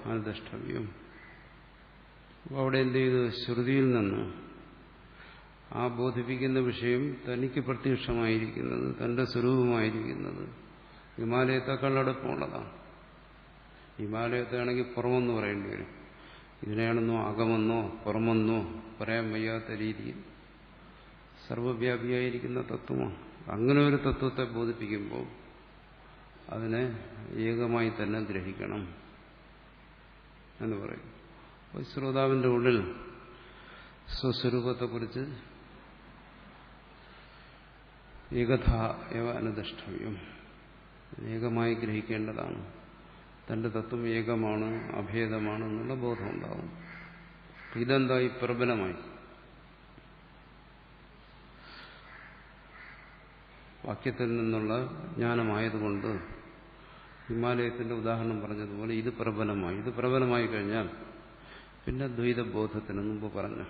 അനുദ്രഷ്ടവ്യം. അവിടെ എന്ത് ചെയ്തു? ശ്രുതിയിൽ നിന്ന് ആ ബോധിപ്പിക്കുന്ന വിഷയം തനിക്ക് പ്രത്യക്ഷമായിരിക്കുന്നത്, തന്റെ സ്വരൂപമായിരിക്കുന്നത് ഹിമാലയത്തെക്കാൾ അടുപ്പമുള്ളതാണ്. ഹിമാലയത്താണെങ്കിൽ പുറമെന്ന് പറയേണ്ടി വരും. ഇതിനെയാണെന്നോ അകമെന്നോ പുറമെന്നോ പറയാൻ വയ്യാത്ത രീതിയിൽ സർവവ്യാപിയായിരിക്കുന്ന തത്വമാണ്. അങ്ങനെ ഒരു തത്വത്തെ ബോധിപ്പിക്കുമ്പോൾ അതിനെ ഏകമായി തന്നെ ഗ്രഹിക്കണം എന്ന് പറയും. അപ്പോൾ ശ്രോതാവിന്റെ ഉള്ളിൽ സ്വസ്വരൂപത്തെക്കുറിച്ച് ഏകഥാ ഏവ അനുദ്രഷ്ടവ്യം, ഏകമായി ഗ്രഹിക്കേണ്ടതാണ്. തന്റെ തത്വം ഏകമാണ്, അഭേദമാണ് എന്നുള്ള ബോധമുണ്ടാകും. ഇതെന്തായി? പ്രബലമായി. വാക്യത്തിൽ നിന്നുള്ള ജ്ഞാനമായതുകൊണ്ട് ഹിമാലയത്തിന്റെ ഉദാഹരണം പറഞ്ഞതുപോലെ ഇത് പ്രബലമായി. ഇത് പ്രബലമായി കഴിഞ്ഞാൽ പിന്നെ ദ്വൈതബോധത്തിന് മുമ്പ് പറഞ്ഞു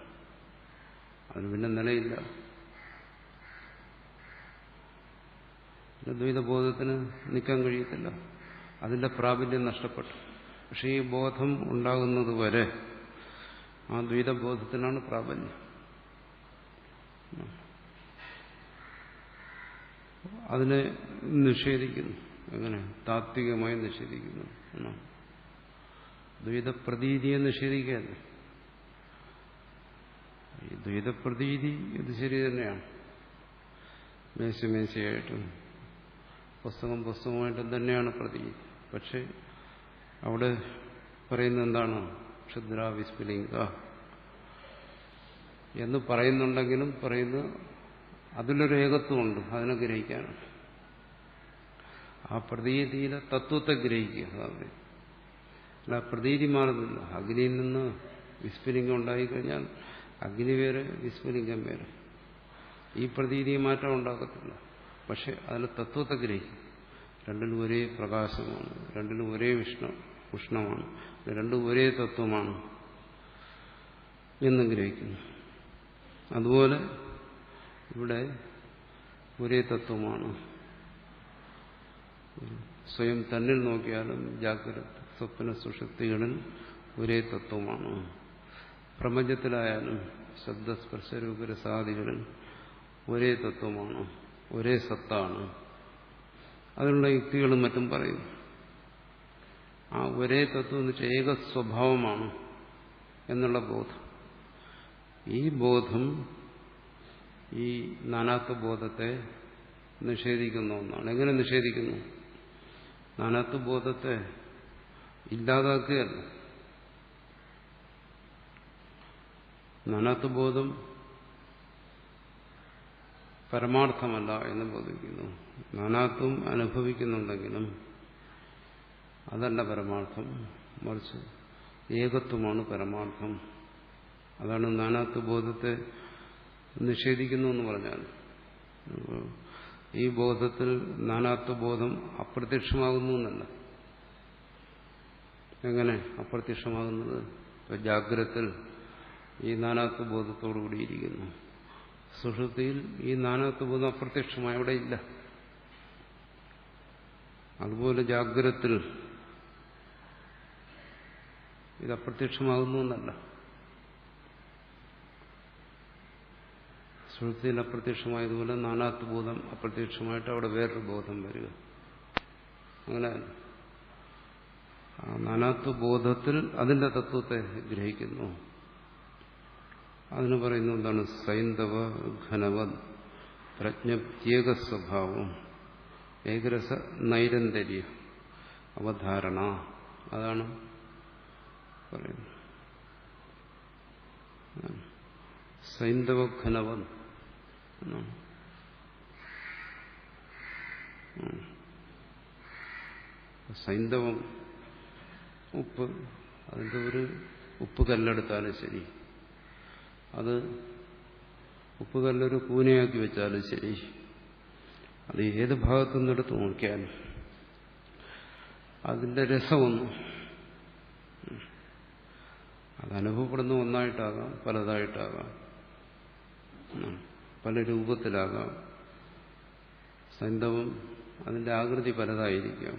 അതിന് പിന്നെ നിലയില്ല. പിന്നെ ദ്വൈതബോധത്തിന് നിൽക്കാൻ കഴിയത്തില്ല. അതിന്റെ പ്രാബല്യം നഷ്ടപ്പെട്ടു. പക്ഷെ ഈ ബോധം ഉണ്ടാകുന്നത് വരെ ആ ദ്വൈതബോധത്തിനാണ് പ്രാബല്യം. അതിനെ നിഷേധിക്കുന്നു. എങ്ങനെ? താത്വികമായി നിഷേധിക്കുന്നു എന്നാണ്. ദ്വൈതപ്രതീതിയെ നിഷേധിക്കുകയല്ല. ഈ ദ്വൈതപ്രതീതി ഇത് ശരി തന്നെയാണ്. മേശയായിട്ടും പുസ്തകമായിട്ടും തന്നെയാണ് പ്രതീതി. പക്ഷെ അവിടെ പറയുന്നത് എന്താണ്? ക്ഷുദ്ര വിസ്ഫുലിംഗ എന്ന് പറയുന്നുണ്ടെങ്കിലും പറയുന്നത് അതിലൊരു ഏകത്വമുണ്ട്. അതിനെ ഗ്രഹിക്കാനാണ്. ആ പ്രതീതിയിലെ തത്വത്തെ ഗ്രഹിക്കുക. അല്ല, പ്രതീതി മാറുന്നില്ല. അഗ്നിയിൽ നിന്ന് വിസ്ഫുലിംഗം ഉണ്ടായിക്കഴിഞ്ഞാൽ അഗ്നി വേറെ, വിസ്ഫുലിംഗം വേറെ. ഈ പ്രതീതി മാറ്റം ഉണ്ടാക്കത്തില്ല. പക്ഷെ അതിലെ തത്വത്തെ ഗ്രഹിക്കും. രണ്ടിലും ഒരേ പ്രകാശമാണ്, രണ്ടിലും ഒരേ ഉഷ്ണമാണ്, രണ്ടും ഒരേ തത്വമാണ് എന്നും ഗ്രഹിക്കുന്നു. അതുപോലെ ഇവിടെ ഒരേ തത്വമാണ്. സ്വയം തന്നിൽ നോക്കിയാലും ജാഗ്രത സ്വപ്ന സുഷുപ്തികളിൽ ഒരേ തത്വമാണ്. പ്രപഞ്ചത്തിലായാലും ശബ്ദസ്പർശരൂപരസാദികളിൽ ഒരേ തത്വമാണ്, ഒരേ സത്താണ്. അതിനുള്ള യുക്തികളും മറ്റും പറയുന്നു. ആ ഒരേ തത്വം എന്ന് വെച്ചാൽ ഏക സ്വഭാവമാണ് എന്നുള്ള ബോധം. ഈ ബോധം ഈ നാനാത്വബോധത്തെ നിഷേധിക്കുന്ന ഒന്നാണ്. എങ്ങനെ നിഷേധിക്കുന്നു? നാനാത്വബോധത്തെ ഇല്ലാതാക്കുകയല്ല. നാനാത്വബോധം പരമാർത്ഥമല്ല എന്ന് ബോധിക്കുന്നു. നാനാത്വം അനുഭവിക്കുന്നുണ്ടെങ്കിലും അതല്ല പരമാർത്ഥം, മറിച്ച് ഏകത്വമാണ് പരമാർത്ഥം. അതാണ് നാനാത്വബോധത്തെ നിഷേധിക്കുന്നു എന്ന് പറഞ്ഞാൽ. ഈ ബോധത്തിൽ നാനാത്വബോധം അപ്രത്യക്ഷമാകുന്നു എന്നല്ല. എങ്ങനെ അപ്രത്യക്ഷമാകുന്നത്? ജാഗ്രതത്തിൽ ഈ നാനാത്വബോധത്തോടുകൂടിയിരിക്കുന്നു. സുഷുപ്തിയിൽ ഈ നാനാത്വബോധം അപ്രത്യക്ഷമായി അവിടെ ഇല്ല. അതുപോലെ ജാഗ്രതത്തിൽ ഇത് അപ്രത്യക്ഷമാകുന്നു എന്നല്ല. സുഷുപ്തിയിൽ അപ്രത്യക്ഷമായതുപോലെ നാനാത്വബോധം അപ്രത്യക്ഷമായിട്ട് അവിടെ വേറൊരു ബോധം വരിക. അങ്ങനെ ആ നാനാത്വബോധത്തിൽ അതിന്റെ തത്വത്തെ ഗ്രഹിക്കുന്നു. അതിന് പറയുന്ന എന്താണ്? സൈന്ധവ ഘനവത് പ്രജ്ഞപ്ത്യേക സ്വഭാവം ഏകരസ നൈരന്തര്യ അവധാരണ. അതാണ് പറയുന്നത്. സൈന്ധവ ഘനവത് സൈന്ധവം ഉപ്പ്, അതിൻ്റെ ഒരു ഉപ്പ് കല്ലെടുത്താലും ശരി, അത് ഉപ്പ് കല്ലൊരു കൂനയാക്കി വെച്ചാലും ശരി, അത് ഏത് ഭാഗത്തു നിന്നെടുത്ത് നോക്കിയാലും അതിൻ്റെ രസമൊന്നും അതനുഭവപ്പെടുന്ന ഒന്നായിട്ടാകാം, പലതായിട്ടാകാം, പല രൂപത്തിലാകാം. സൈന്ധവം അതിൻ്റെ ആകൃതി പലതായിരിക്കാം.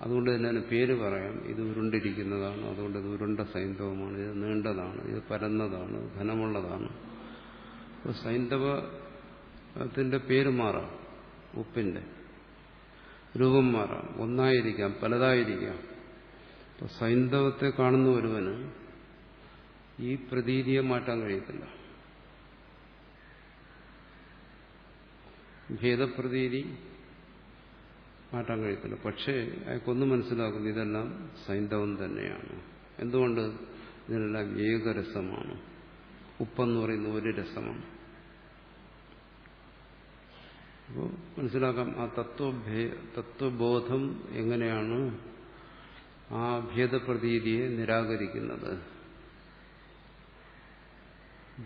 അതുകൊണ്ട് തന്നെ അതിന് പേര് പറയാം. ഇത് ഉരുണ്ടിരിക്കുന്നതാണ്, അതുകൊണ്ട് ഇത് ഉരുണ്ട സൈന്ധവമാണ്, ഇത് നീണ്ടതാണ്, ഇത് പരന്നതാണ്, ഘനമുള്ളതാണ്. അപ്പോൾ സൈന്ധവത്തിന്റെ പേര് മാറാം, ഉപ്പിന്റെ രൂപം മാറാം, ഒന്നായിരിക്കാം, പലതായിരിക്കാം. അപ്പോൾ സൈന്ധവത്തെ കാണുന്ന ഒരുവന് ഈ പ്രതീതിയെ മാറ്റാൻ കഴിയത്തില്ല. ഭേദപ്രതീതി മാറ്റാൻ കഴിയത്തില്ല. പക്ഷേ അയാൾക്കൊന്നും മനസ്സിലാക്കുന്നു, ഇതെല്ലാം സൈന്ധവം തന്നെയാണ്. എന്തുകൊണ്ട്? ഇതിനെല്ലാം ഏകരസമാണ്. ഉപ്പെന്ന് പറയുന്ന ഒരു രസമാണ്. അപ്പോൾ മനസ്സിലാക്കാം ആ തത്വബോധം എങ്ങനെയാണ് ആ ഭേദപ്രതീതിയെ നിരാകരിക്കുന്നത്.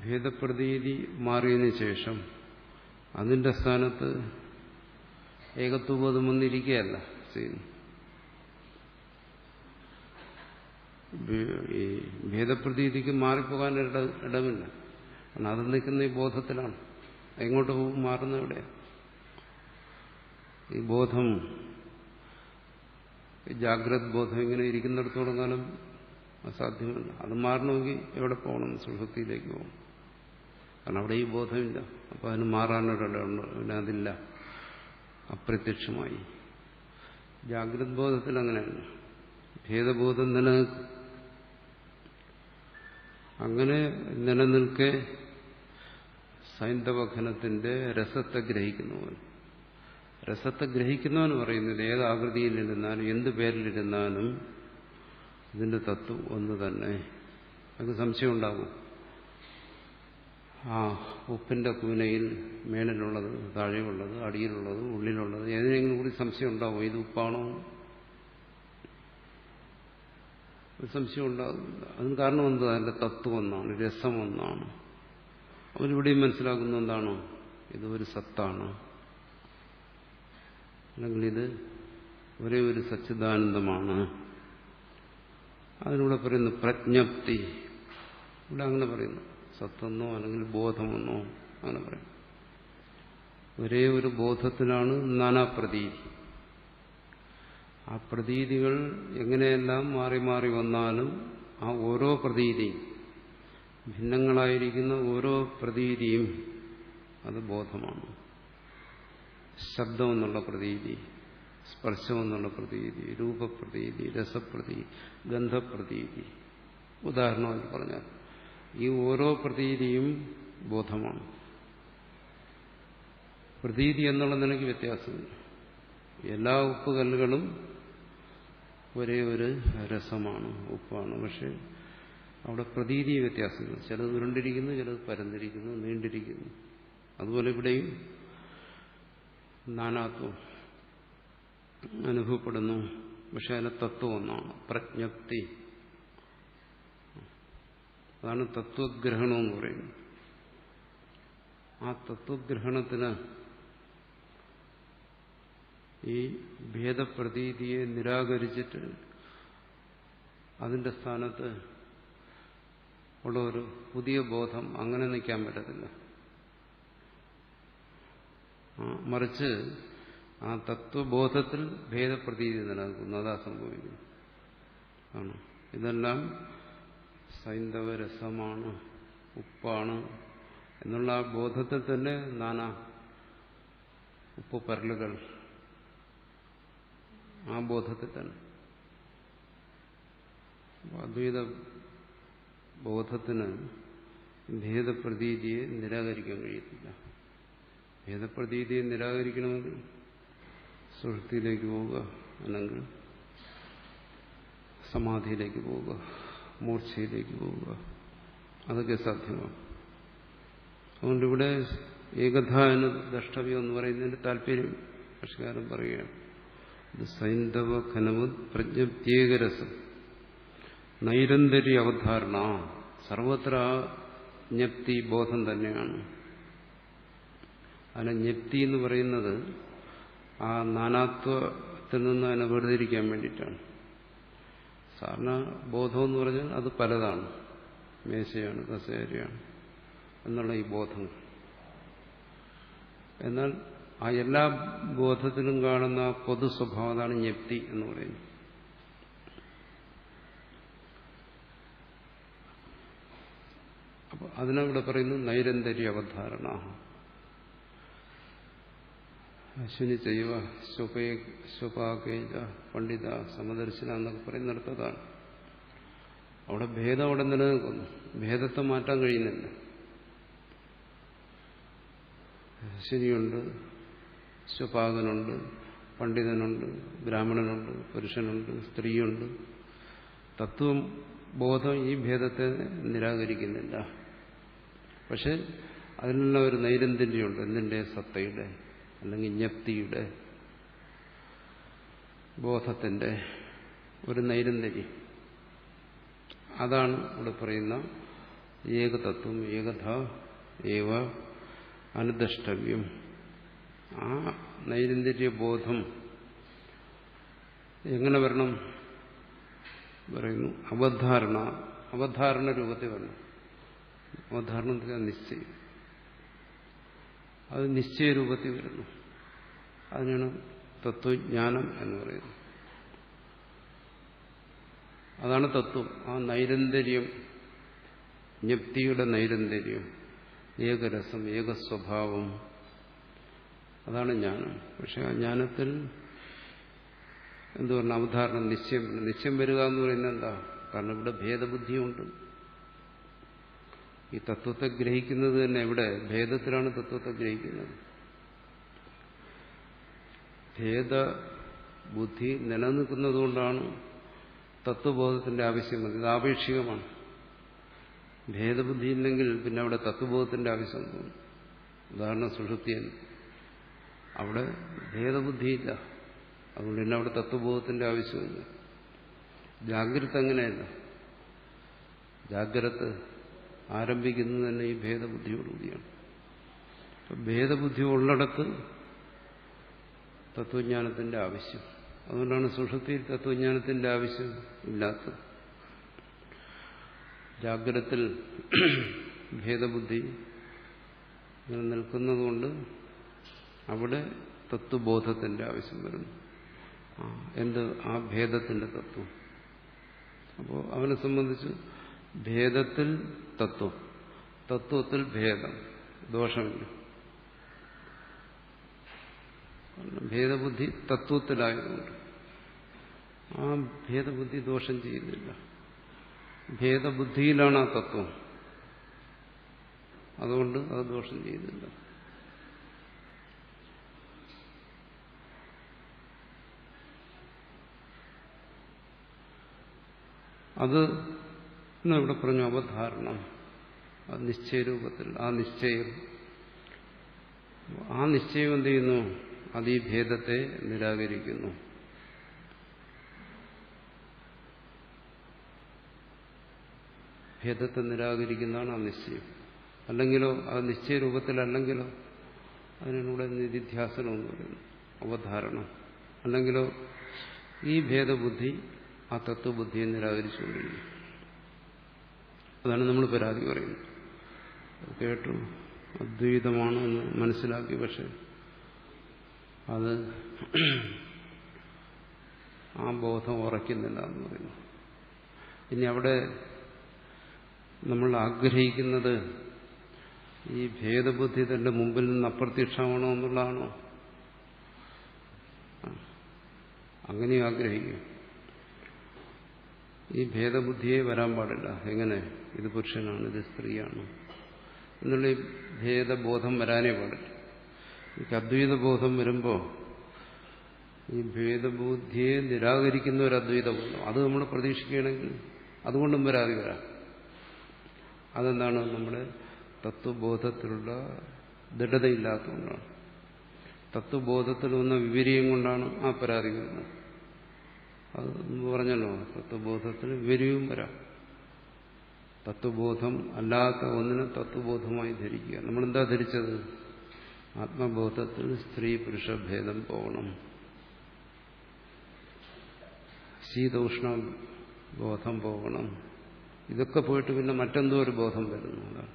ഭേദപ്രതീതി മാറിയതിനു ശേഷം അതിന്റെ സ്ഥാനത്ത് ഏകത്വബോധം വന്നിരിക്കുകയല്ല ചെയ്യുന്നു. ഈ ഭേദപ്രതീതിക്ക് മാറിപ്പോകാൻ ഇടമില്ല. കാരണം അത് നിൽക്കുന്ന ഈ ബോധത്തിലാണ്. എങ്ങോട്ട് പോകും? മാറുന്ന എവിടെ? ഈ ബോധം, ജാഗ്രത് ബോധം ഇങ്ങനെ ഇരിക്കുന്നിടത്തോളം കാലം അസാധ്യമല്ല. അത് മാറണമെങ്കിൽ എവിടെ പോകണം? സുഷുപ്തിയിലേക്ക് പോകണം. കാരണം അവിടെ ഈ ബോധമില്ല. അപ്പോൾ അതിന് മാറാനൊരിടമുണ്ട്. പിന്നെ അതില്ല, അപ്രത്യക്ഷമായി. ജാഗ്രത് ബോധത്തിൽ അങ്ങനെയല്ല, ഭേദബോധം നിലനിൽക്കും. അങ്ങനെ നിലനിൽക്കെ സൈന്ധവഘനത്തിന്റെ രസത്തെ ഗ്രഹിക്കുന്നവൻ, രസത്തെ ഗ്രഹിക്കുന്നവൻ പറയുന്നത് ഏത് ആകൃതിയിലിരുന്നാലും എന്ത് പേരിലിരുന്നാലും ഇതിന്റെ തത്വം ഒന്ന് തന്നെ. അത് സംശയം ഉണ്ടാകും. ആ ഉപ്പിന്റെ കൂനയിൽ മേളിലുള്ളത്, താഴെയുള്ളത്, അടിയിലുള്ളത്, ഉള്ളിലുള്ളത്, ഏതിനെങ്കിലും കൂടി സംശയം ഉണ്ടാകും. ഇത് ഉപ്പാണോ? ഒരു സംശയം ഉണ്ടാകുന്നില്ല. അതിന് കാരണം എന്താ? അതിന്റെ തത്വം ഒന്നാണ്, രസം ഒന്നാണ്. അവരിവിടെയും മനസ്സിലാക്കുന്ന എന്താണോ? ഇത് ഒരു സത്താണ്, അല്ലെങ്കിൽ ഇത് ഒരേ ഒരു സച്ചിദാനന്ദമാണ്. അതിലൂടെ പറയുന്നു പ്രജ്ഞപ്തി. ഇവിടെ അങ്ങനെ പറയുന്നു, സത്തെന്നോ അല്ലെങ്കിൽ ബോധമെന്നോ അങ്ങനെ പറയും. ഒരേ ഒരു ബോധത്തിലാണ് നാനാപ്രതീതി. ആ പ്രതീതികൾ എങ്ങനെയെല്ലാം മാറി മാറി വന്നാലും ആ ഓരോ പ്രതീതിയും, ഭിന്നങ്ങളായിരിക്കുന്ന ഓരോ പ്രതീതിയും അത് ബോധമാണ്. ശബ്ദം എന്നുള്ള പ്രതീതി, സ്പർശം എന്നുള്ള പ്രതീതി, രൂപപ്രതീതി, രസപ്രതീതി, ഗന്ധപ്രതീതി, ഉദാഹരണമായി പറഞ്ഞാൽ ഈ ഓരോ പ്രതീതിയും ബോധമാണ്. പ്രതീതി എന്നുള്ള നിലയ്ക്ക് വ്യത്യാസമില്ല. എല്ലാ ഉപ്പുകല്ലുകളും ഒരേ ഒരു രസമാണ്, ഉപ്പാണ്. പക്ഷെ അവിടെ പ്രതീതി വ്യത്യാസമില്ല. ചിലത് ഉരുണ്ടിരിക്കുന്നു, ചിലത് പരന്നിരിക്കുന്നു, നീണ്ടിരിക്കുന്നു. അതുപോലെ ഇവിടെയും നാനാത്വം അനുഭവപ്പെടുന്നു. പക്ഷെ അതിന് തത്വം ഒന്നാണ്, പ്രജ്ഞപ്തി. അതാണ് തത്വഗ്രഹണം എന്ന് പറയുന്നത്. ആ തത്വഗ്രഹണത്തിന് ഈ ഭേദപ്രതീതിയെ നിരാകരിച്ചിട്ട് അതിന്റെ സ്ഥാനത്ത് ഉള്ള ഒരു പുതിയ ബോധം അങ്ങനെ നിൽക്കാൻ പറ്റത്തില്ല. മറിച്ച് ആ തത്വബോധത്തിൽ ഭേദപ്രതീതി നിലനിൽക്കുന്നു. അതാ സംഭവിക്കുന്നു. ആണ് ഇതെല്ലാം സൈന്ധവരസമാണ്, ഉപ്പാണ് എന്നുള്ള ആ ബോധത്തിൽ തന്നെ നാനാ ഉപ്പ് പരലുകൾ, ആ ബോധത്തിൽ തന്നെ. അദ്വൈത ബോധത്തിന് ഭേദപ്രതീതിയെ നിരാകരിക്കാൻ കഴിയത്തില്ല. ഭേദപ്രതീതിയെ നിരാകരിക്കണമെങ്കിൽ സുഷുപ്തിയിലേക്ക് പോവുക, അല്ലെങ്കിൽ സമാധിയിലേക്ക് പോവുക, മൂർച്ഛയിലേക്ക് പോവുക, അതൊക്കെ സാധ്യമാണ്. അതുകൊണ്ടിവിടെ ഏകധാന ദ്രഷ്ടവ്യം എന്ന് പറയുന്നതിന്റെ താല്പര്യം ഭാഷകാരൻ പറയുകയാണ്. ഇത് സൈന്ധവ ഘനവത് പ്രജ്ഞപ്തിയേകരസം നൈരന്തര്യ അവധാരണ. സർവത്ര ജ്ഞപ്തി ബോധം തന്നെയാണ്. അതിനെ ജ്ഞപ്തി എന്ന് പറയുന്നത് ആ നാനാത്വത്തിൽ നിന്ന് അതിനെ വേർതിരിക്കാൻ വേണ്ടിയിട്ടാണ്. സാധാരണ ബോധം എന്ന് പറഞ്ഞാൽ അത് പലതാണ്, മേശയാണ്, കസേരയാണ് എന്നുള്ള ഈ ബോധം. എന്നാൽ ആ എല്ലാ ബോധത്തിലും കാണുന്ന പൊതു സ്വഭാവം, അതാണ് ജ്ഞപ്തി എന്ന് പറയുന്നത്. അപ്പൊ അതിനവിടെ പറയുന്നു നൈരന്തര്യ അവധാരണ. അശ്വിനി ചെയ്യുക സ്വപാകേജ പണ്ഡിത സമദർശന എന്നൊക്കെ പറയുന്നിടത്തതാണ്. അവിടെ ഭേദം അവിടെ നിലനിൽക്കുന്നു, ഭേദത്തെ മാറ്റാൻ കഴിയുന്നില്ല. അശ്വിനിയുണ്ട്, സ്വപാകനുണ്ട്, പണ്ഡിതനുണ്ട്, ബ്രാഹ്മണനുണ്ട്, പുരുഷനുണ്ട്, സ്ത്രീയുണ്ട്. തത്വം ബോധം ഈ ഭേദത്തെ നിരാകരിക്കുന്നില്ല. പക്ഷെ അതിനുള്ള ഒരു നൈരന്തര്യമുണ്ട്. എന്തിന്റെ? സത്തയുടെ അല്ലെങ്കിൽ ജ്ഞപ്തിയുടെ, ബോധത്തിന്റെ ഒരു നൈരന്തര്യം. അതാണ് ഇവിടെ പറയുന്ന ഏകതത്വം, ഏകഥ ഏവ അനുദ്രഷ്ടവ്യം. ആ നൈരന്തര്യ ബോധം എങ്ങനെ വരണം പറയുന്നു? അവധാരണ രൂപത്തിൽ വരണം. അവധാരണ നിശ്ചയം, അത് നിശ്ചയ രൂപത്തിൽ വരുന്നു. അതിനാണ് തത്വജ്ഞാനം എന്ന് പറയുന്നത്. അതാണ് തത്വം. ആ നൈരന്തര്യം, ജ്ഞപ്തിയുടെ നൈരന്തര്യം, ഏകരസം, ഏകസ്വഭാവം, അതാണ് ജ്ഞാനം. പക്ഷെ ആ ജ്ഞാനത്തിൽ എന്തു പറഞ്ഞ അവധാരണം, നിശ്ചയം വരിക എന്ന് പറയുന്നത് എന്താ? കാരണം ഇവിടെ ഭേദബുദ്ധിയുണ്ട്. ഈ തത്വത്തെ ഗ്രഹിക്കുന്നത് തന്നെ എവിടെ? ഭേദത്തിലാണ് തത്വത്തെ ഗ്രഹിക്കുന്നത്. ഭേദബുദ്ധി നിലനിൽക്കുന്നതുകൊണ്ടാണ് തത്വബോധത്തിന്റെ ആവശ്യം വന്നത്. ഇത് ആപേക്ഷികമാണ്. ഭേദബുദ്ധി ഇല്ലെങ്കിൽ പിന്നെ അവിടെ തത്വബോധത്തിന്റെ ആവശ്യം തോന്നും. ഉദാഹരണം സുഷുപ്തിയൻ, അവിടെ ഭേദബുദ്ധിയില്ല, അതുകൊണ്ട് തന്നെ അവിടെ തത്വബോധത്തിന്റെ ആവശ്യമില്ല. ജാഗ്രത അങ്ങനെയല്ല. ജാഗ്രത ആരംഭിക്കുന്നത് തന്നെ ഈ ഭേദബുദ്ധിയോടുകൂടിയാണ്. ഭേദബുദ്ധി ഉള്ളിടത്ത് തത്വജ്ഞാനത്തിന്റെ ആവശ്യം. അതുകൊണ്ടാണ് സുഷുപ്തിയിൽ തത്വജ്ഞാനത്തിന്റെ ആവശ്യം ഇല്ലാത്തത്. ജാഗ്രതത്തിൽ ഭേദബുദ്ധി നിൽക്കുന്നതുകൊണ്ട് അവിടെ തത്വബോധത്തിന്റെ ആവശ്യം വരുന്നു. എന്ത്? ആ ഭേദത്തിന്റെ തത്വം. അപ്പോൾ അവനെ സംബന്ധിച്ച് ഭേദത്തിൽ തത്വം, തത്വത്തിൽ ഭേദം, ദോഷമില്ല. ഭേദബുദ്ധി തത്വത്തിലായതുകൊണ്ട് ആ ഭേദബുദ്ധി ദോഷം ചെയ്യുന്നില്ല. ഭേദബുദ്ധിയിലാണ് ആ തത്വം, അതുകൊണ്ട് അത് ദോഷം ചെയ്യുന്നില്ല. അത് ഇവിടെ പറഞ്ഞു അവധാരണം, അത് നിശ്ചയരൂപത്തിൽ. ആ നിശ്ചയം എന്ത് ചെയ്യുന്നു? അത് ഈ ഭേദത്തെ നിരാകരിക്കുന്നു. ഭേദത്തെ നിരാകരിക്കുന്നതാണ് ആ നിശ്ചയം. അല്ലെങ്കിലോ അത് നിശ്ചയരൂപത്തിലല്ലെങ്കിലോ അതിനൂടെ നിധിധ്യാസനം എന്ന് പറയുന്നു, അവധാരണം. അല്ലെങ്കിലോ ഈ ഭേദബുദ്ധി ആ തത്വബുദ്ധിയെ നിരാകരിച്ചുകൊണ്ടിരിക്കും. അതാണ് നമ്മൾ പരാതി പറയുന്നത്. കേട്ടു, അദ്വൈതമാണ് എന്ന് മനസ്സിലാക്കി, പക്ഷെ അത് ആ ബോധം ഉറയ്ക്കുന്നില്ല എന്ന് പറയുന്നു. ഇനി അവിടെ നമ്മൾ ആഗ്രഹിക്കുന്നത് ഈ ഭേദബുദ്ധി തന്റെ മുമ്പിൽ നിന്ന് അപ്രത്യക്ഷമാണോ എന്നുള്ളതാണോ? അങ്ങനെയും ആഗ്രഹിക്കും. ഈ ഭേദബുദ്ധിയെ വരാൻ പാടില്ല. എങ്ങനെ? ഇത് പുരുഷനാണ്, ഇത് സ്ത്രീയാണ് എന്നുള്ള ഈ ഭേദബോധം വരാനേ പാടില്ല. ഈ അദ്വൈതബോധം വരുമ്പോൾ ഈ ഭേദബുദ്ധിയെ നിരാകരിക്കുന്ന ഒരു അദ്വൈതബോധം അത് നമ്മൾ പ്രതീക്ഷിക്കുകയാണെങ്കിൽ അതുകൊണ്ടും വരാതെ വരാം. അതെന്താണ്? നമ്മുടെ തത്വബോധത്തിലുള്ള ദൃഢതയില്ലാത്തതുകൊണ്ടാണ്. തത്വബോധത്തിൽ വന്ന വിപര്യം കൊണ്ടാണ് ആ പരാതി വരുന്നത്. അത് പറഞ്ഞല്ലോ, തത്വബോധത്തിന് വിപര്യവും വരാം. തത്വബോധം അല്ലാത്ത ഒന്നിനെ തത്വബോധമായി ധരിക്കുക. നമ്മളെന്താ ധരിച്ചത്? ആത്മബോധത്തിൽ സ്ത്രീ പുരുഷ ഭേദം പോകണം, ശീതോഷ്ണ ബോധം പോകണം. ഇതൊക്കെ പോയിട്ട് പിന്നെ മറ്റെന്തോ ഒരു ബോധം വരുന്നു. അതാണ്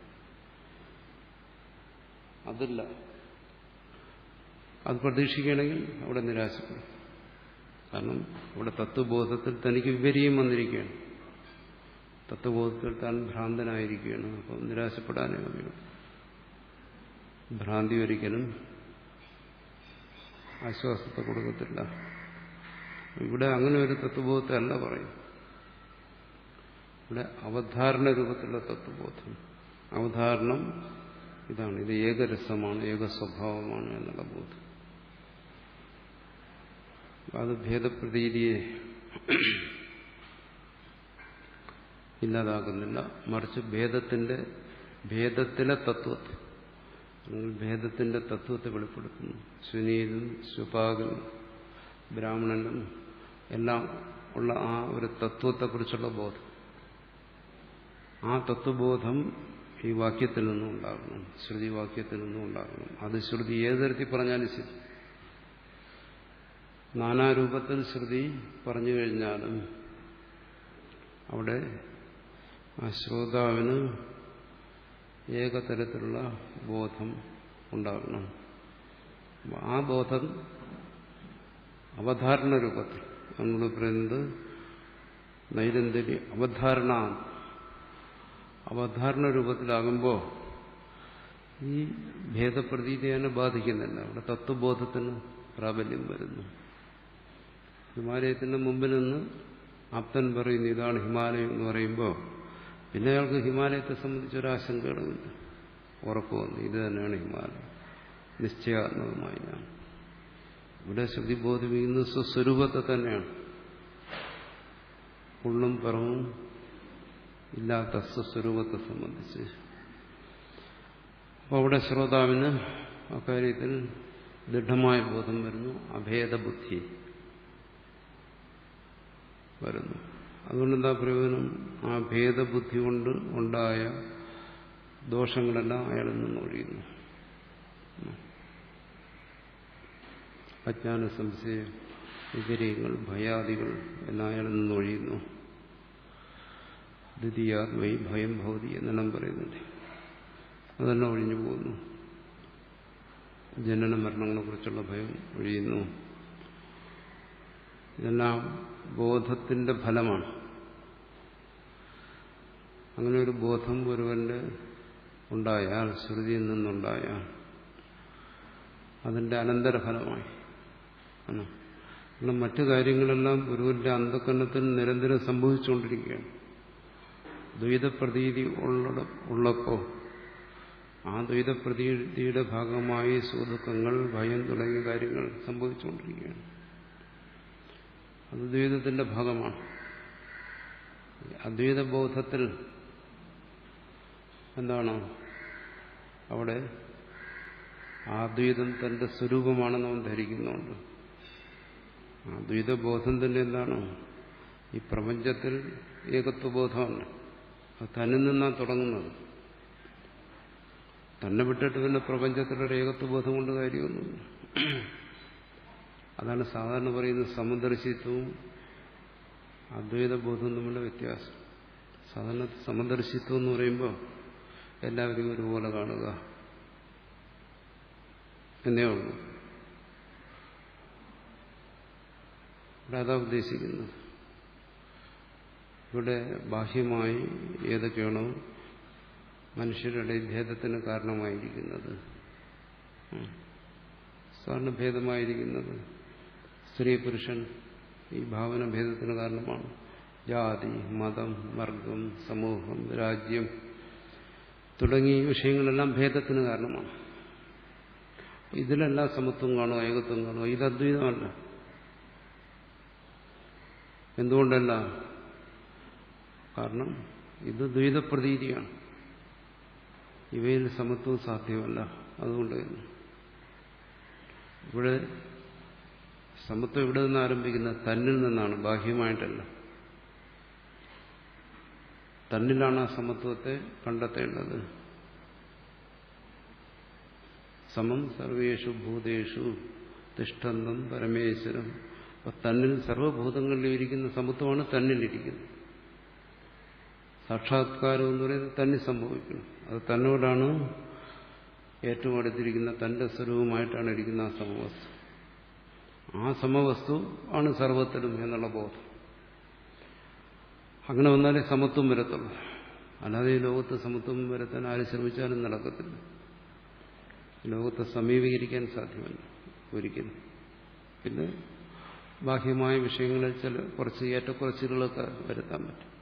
അതില്ല. അത് പ്രതീക്ഷിക്കുകയാണെങ്കിൽ അവിടെ നിരാശപ്പെടും. കാരണം അവിടെ തത്വബോധത്തിൽ തനിക്ക് വിപരീയം വന്നിരിക്കുകയാണ്. തത്വബോധത്തിൽ താൻ ഭ്രാന്തനായിരിക്കുകയാണ്. അപ്പം നിരാശപ്പെടാനേ മതിയോ. ഭ്രാന്തി ഒരിക്കലും ആശ്വാസത്തെ കൊടുക്കത്തില്ല. ഇവിടെ അങ്ങനെ ഒരു തത്വബോധത്തെ അല്ല പറയും. ഇവിടെ അവധാരണ രൂപത്തിലുള്ള തത്വബോധം. അവധാരണം ഇതാണ്. ഇത് ഏകരസമാണ്, ഏകസ്വഭാവമാണ് എന്നുള്ള ബോധം. അത് ഭേദപ്രതീതിയെ ഇല്ലാതാക്കുന്നില്ല. മറിച്ച് ഭേദത്തിലെ തത്വത്തെ, അല്ലെങ്കിൽ ഭേദത്തിന്റെ തത്വത്തെ വെളിപ്പെടുത്തുന്നു. ശൂന്യനും സ്വപാകനും ബ്രാഹ്മണനും എല്ലാം ഉള്ള ആ ഒരു തത്വത്തെക്കുറിച്ചുള്ള ബോധം, ആ തത്വബോധം ഈ വാക്യത്തിൽ നിന്നും ഉണ്ടാകണം, ശ്രുതി വാക്യത്തിൽ നിന്നും ഉണ്ടാകണം. അത് ശ്രുതി ഏത് തരത്തിൽ പറഞ്ഞാലും ശരി, നാനാരൂപത്തിൽ ശ്രുതി പറഞ്ഞു കഴിഞ്ഞാലും അവിടെ ആ ശ്രോതാവിന് ഏകതരത്തിലുള്ള ബോധം ഉണ്ടാകണം. ആ ബോധം അവധാരണ രൂപത്തിൽ, നമ്മൾ പറയുന്നത് നൈരന്തര്യ അവധാരണ, അവധാരണ രൂപത്തിലാകുമ്പോൾ ഈ ഭേദപ്രതീതിയെ ബാധിക്കുന്നില്ല. അവിടെ തത്വബോധത്തിന് പ്രാബല്യം വരുന്നു. ഹിമാലയത്തിന്റെ മുമ്പിൽ നിന്ന് ആപ്തൻ പറയുന്നു ഇതാണ് ഹിമാലയം എന്ന് പറയുമ്പോൾ പിന്നെ അയാൾക്ക് ഹിമാലയത്തെ സംബന്ധിച്ചൊരാശങ്കകളുമില്ല. ഉറപ്പ് വന്നു ഇത് തന്നെയാണ് ഹിമാലയം, നിശ്ചയാത്മകമായി ഞാൻ. ഇവിടെ ശ്രുതി ബോധിപ്പിക്കുന്ന സ്വസ്വരൂപത്തെ തന്നെയാണ്, ഉള്ളും പുറവും ഇല്ലാത്ത സ്വസ്വരൂപത്തെ സംബന്ധിച്ച്. അപ്പോൾ അവിടെ ശ്രോതാവിന് അക്കാര്യത്തിൽ ദൃഢമായ ബോധം വരുന്നു, അഭേദബുദ്ധി വരുന്നു. അതുകൊണ്ടെന്താ പ്രയോജനം? ആ ഭേദബുദ്ധി കൊണ്ട് ഉണ്ടായ ദോഷങ്ങളെല്ലാം അയാളിൽ നിന്ന് ഒഴിയുന്നു. അജ്ഞാന സംശയ വിപര്യങ്ങൾ ഭയാദികൾ എല്ലാം അയാളിൽ നിന്ന് ഒഴിയുന്നു. ദ്വിതീയാദ്വൈ ഭയം ഭൗതി എന്നെല്ലാം പറയുന്നുണ്ട്. അതെല്ലാം ഒഴിഞ്ഞു പോകുന്നു. ജനന മരണങ്ങളെക്കുറിച്ചുള്ള ഭയം ഒഴിയുന്നു. ഇതെല്ലാം ബോധത്തിന്റെ ഫലമാണ്. അങ്ങനെ ഒരു ബോധം ഒരുവന്റെ ഉണ്ടായാൽ, ശ്രുതിയിൽ നിന്നുണ്ടായാൽ, അതിന്റെ അനന്തരഫലമായി കാരണം മറ്റു കാര്യങ്ങളെല്ലാം ഗുരുവിന്റെ അന്ധകരണത്തിൽ നിരന്തരം സംഭവിച്ചുകൊണ്ടിരിക്കുകയാണ്. ദ്വൈതപ്രതീതി ഉള്ളപ്പോൾ ആ ദ്വൈതപ്രതീതിയുടെ ഭാഗമായി സുഖദുഃഖങ്ങൾ, ഭയം തുടങ്ങിയ കാര്യങ്ങൾ സംഭവിച്ചുകൊണ്ടിരിക്കുകയാണ്. അത് ദ്വൈതത്തിന്റെ ഭാഗമാണ്. അദ്വൈത ബോധത്തിൽ എന്താണ്? അവിടെ ആ ദ്വൈതം തന്റെ സ്വരൂപമാണെന്ന് അവൻ ധരിക്കുന്നുണ്ട്. ആ ദ്വൈതബോധം തന്നെ എന്താണ്? ഈ പ്രപഞ്ചത്തിൽ ഏകത്വബോധമാണ്. അത് തന്നിൽ നിന്നാണ് തുടങ്ങുന്നത്. തന്നെ വിട്ടിട്ട് പിന്നെ പ്രപഞ്ചത്തിലൊരു ഏകത്വബോധം കൊണ്ട് കാര്യമൊന്നുമില്ല. അതാണ് സാധാരണ പറയുന്നത് സമദർശിത്വവും അദ്വൈതബോധവും തമ്മിലുള്ള വ്യത്യാസം. സാധാരണ സമദർശിത്വം എന്ന് പറയുമ്പോൾ എല്ലാവരും ഒരുപോലെ കാണുക എന്നേ ഉള്ളൂ. ഇവിടെ അതാ ഉദ്ദേശിക്കുന്നത്. ഇവിടെ ബാഹ്യമായി ഏതൊക്കെയാണോ മനുഷ്യരുടെ ഭേദത്തിന് കാരണമായിരിക്കുന്നത്, സാധാരണ ഭേദമായിരിക്കുന്നത് സ്ത്രീ പുരുഷൻ ഈ ഭാവന ഭേദത്തിന് കാരണമാണ്. ജാതി, മതം, വർഗം, സമൂഹം, രാജ്യം തുടങ്ങിയ വിഷയങ്ങളെല്ലാം ഭേദത്തിന് കാരണമാണ്. ഇതിലെല്ലാം സമത്വം കാണുക, ഏകത്വം കാണുക. ഇത് അദ്വൈതമല്ല. എന്തുകൊണ്ടല്ല? കാരണം ഇത് ദ്വൈതപ്രതീതിയാണ്. ഇവയിൽ സമത്വം സാധ്യമല്ല. അതുകൊണ്ട് ഇവിടെ സമത്വം ഇവിടെ നിന്ന് ആരംഭിക്കുന്നത് തന്നിൽ നിന്നാണ്, ബാഹ്യമായിട്ടല്ല. തന്നിലാണ് ആ സമത്വത്തെ കണ്ടെത്തേണ്ടത്. സമം സർവേഷു ഭൂതേഷു തിഷ്ഠന്തം പരമേശ്വരം. അപ്പൊ തന്നിൽ സർവ്വഭൂതങ്ങളിലും ഇരിക്കുന്ന സമത്വമാണ് തന്നിലിരിക്കുന്നത്. സാക്ഷാത്കാരം എന്ന് പറയുന്നത് തന്നിൽ സംഭവിക്കണം. അത് തന്നോടാണ് ഏറ്റവും അടുത്തിരിക്കുന്ന തന്റെ സ്വരൂപമായിട്ടാണ് ഇരിക്കുന്ന ആ സമവസ്തു. ആ സമവസ്തു ആണ് സർവത്തിലും എന്നുള്ള ബോധം. അങ്ങനെ വന്നാലേ സമത്വം വരത്തുള്ളൂ. അല്ലാതെ ഈ ലോകത്ത് സമത്വം വരുത്താൻ ആര് ശ്രമിച്ചാലും നടക്കത്തില്ല. ലോകത്തെ സമീപീകരിക്കാൻ സാധ്യമല്ല ഒരിക്കലും. പിന്നെ ബാഹ്യമായ വിഷയങ്ങളിൽ ചില കുറച്ച് ഏറ്റക്കുറച്ചിലുകളൊക്കെ വരുത്താൻ പറ്റും.